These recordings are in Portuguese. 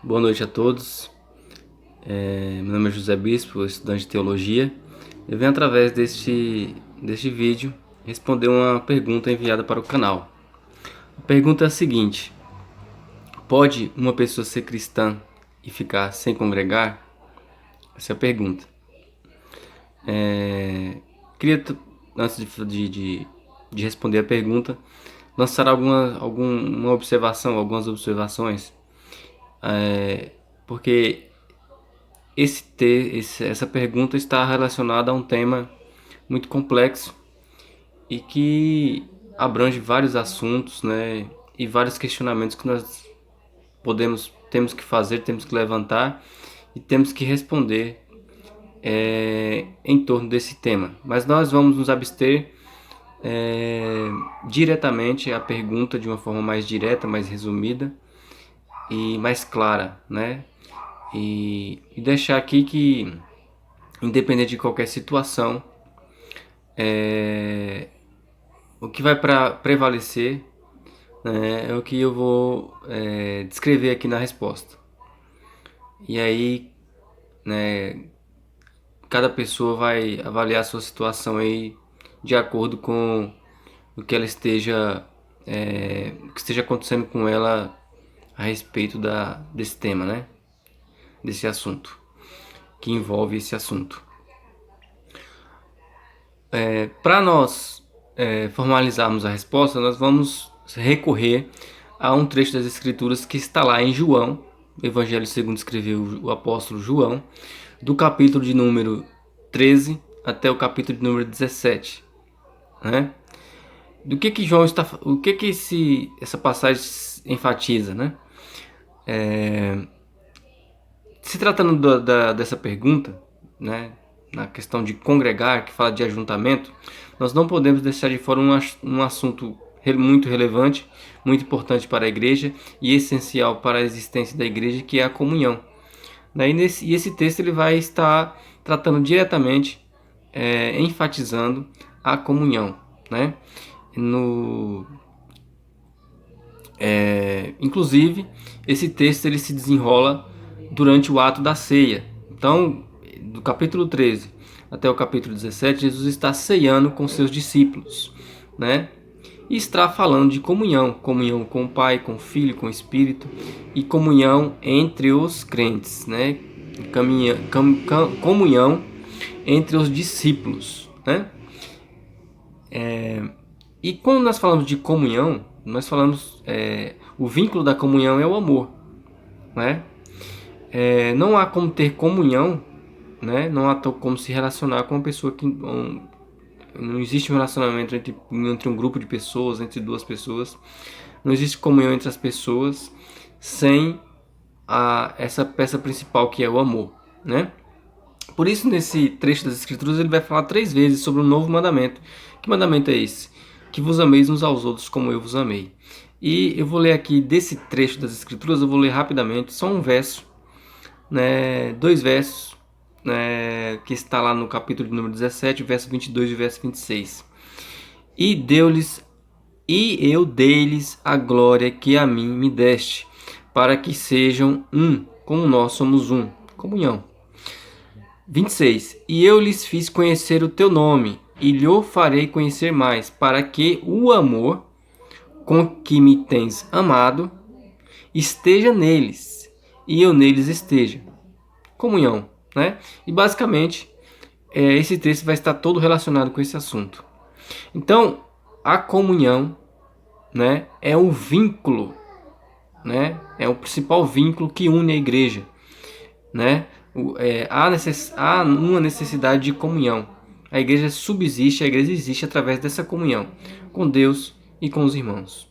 Boa noite a todos. Meu nome é José Bispo, estudante de teologia. Eu venho através deste vídeo responder uma pergunta enviada para o canal. A pergunta é a seguinte: pode uma pessoa ser cristã e ficar sem congregar? Essa é a pergunta. Queria, antes de responder a pergunta, lançar algumas observações, porque essa pergunta está relacionada a um tema muito complexo e que abrange vários assuntos, né, e vários questionamentos que nós temos que levantar e temos que responder em torno desse tema. Mas nós vamos nos abster diretamente à pergunta de uma forma mais direta, mais resumida e mais clara, né? E deixar aqui que, independente de qualquer situação, o que vai prevalecer, né, é o que eu vou descrever aqui na resposta. E aí, né, cada pessoa vai avaliar a sua situação aí de acordo com o que ela esteja, o que esteja acontecendo com ela a respeito desse tema, né? Desse assunto, que envolve esse assunto. Para nós formalizarmos a resposta, nós vamos recorrer a um trecho das Escrituras que está lá em João, Evangelho segundo escreveu o apóstolo João, do capítulo de número 13 até o capítulo de número 17. Né? O que essa passagem enfatiza, né? Se tratando dessa pergunta, né, na questão de congregar, que fala de ajuntamento, nós não podemos deixar de fora um assunto muito relevante, muito importante para a igreja e essencial para a existência da igreja, que é a comunhão. E esse texto ele vai estar tratando diretamente, enfatizando a comunhão, né? Inclusive, esse texto ele se desenrola durante o ato da ceia. Então, do capítulo 13 até o capítulo 17, Jesus está ceando com seus discípulos, né? E está falando de comunhão com o Pai, com o Filho, com o Espírito, e comunhão entre os crentes, né? Comunhão entre os discípulos, né? E quando nós falamos de comunhão, nós falamos, o vínculo da comunhão é o amor, né? Não há como ter comunhão, né? Não há como se relacionar com uma pessoa que não existe um relacionamento entre um grupo de pessoas, entre duas pessoas. Não existe comunhão entre as pessoas sem essa peça principal, que é o amor, né? Por isso, nesse trecho das Escrituras, ele vai falar 3 vezes sobre um novo mandamento. Que mandamento é esse? Que vos ameis uns aos outros como eu vos amei. E eu vou ler aqui desse trecho das Escrituras, eu vou ler rapidamente, só um verso, né, 2 versos, né, que está lá no capítulo de número 17, verso 22 e verso 26. E eu dei-lhes a glória que a mim me deste, para que sejam um, como nós somos um. Comunhão. 26. E eu lhes fiz conhecer o teu nome, e lhe farei conhecer mais, para que o amor com que me tens amado esteja neles, e eu neles esteja. Comunhão, né? E basicamente, esse texto vai estar todo relacionado com esse assunto. Então, a comunhão, né, é um vínculo, né? É o principal vínculo que une a igreja, né? Há uma necessidade de comunhão. A igreja subsiste, a igreja existe através dessa comunhão com Deus e com os irmãos.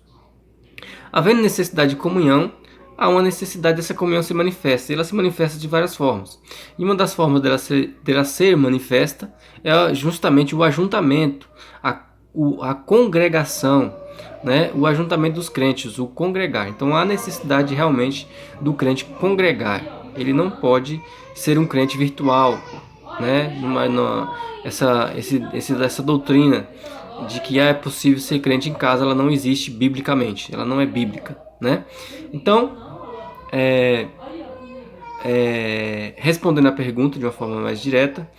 Havendo necessidade de comunhão, há uma necessidade dessa comunhão se manifesta. Ela se manifesta de várias formas. E uma das formas dela ser manifesta é justamente o ajuntamento, a congregação, né? O ajuntamento dos crentes, o congregar. Então há necessidade realmente do crente congregar. Ele não pode ser um crente virtual, né? Essa doutrina de que é possível ser crente em casa, ela não existe biblicamente, ela não é bíblica, né? Então, respondendo a pergunta de uma forma mais direta,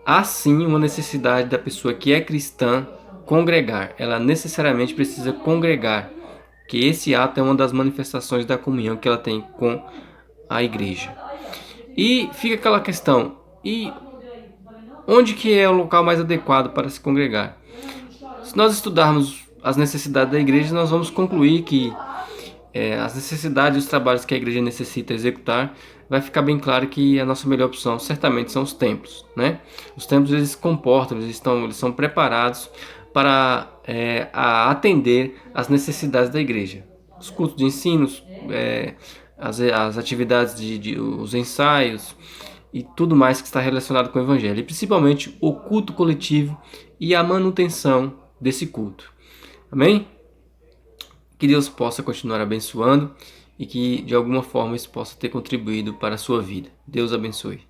há sim uma necessidade da pessoa que é cristã congregar. Ela necessariamente precisa congregar, que esse ato é uma das manifestações da comunhão que ela tem com a igreja. E fica aquela questão, e onde que é o local mais adequado para se congregar? Se nós estudarmos as necessidades da igreja, nós vamos concluir que as necessidades e os trabalhos que a igreja necessita executar, vai ficar bem claro que a nossa melhor opção certamente são os templos, né? Os templos, eles se comportam, eles são preparados para atender às necessidades da igreja. Os cultos de ensinos, as atividades os ensaios e tudo mais que está relacionado com o evangelho, e principalmente o culto coletivo e a manutenção desse culto. Amém? Que Deus possa continuar abençoando e que de alguma forma isso possa ter contribuído para a sua vida. Deus abençoe.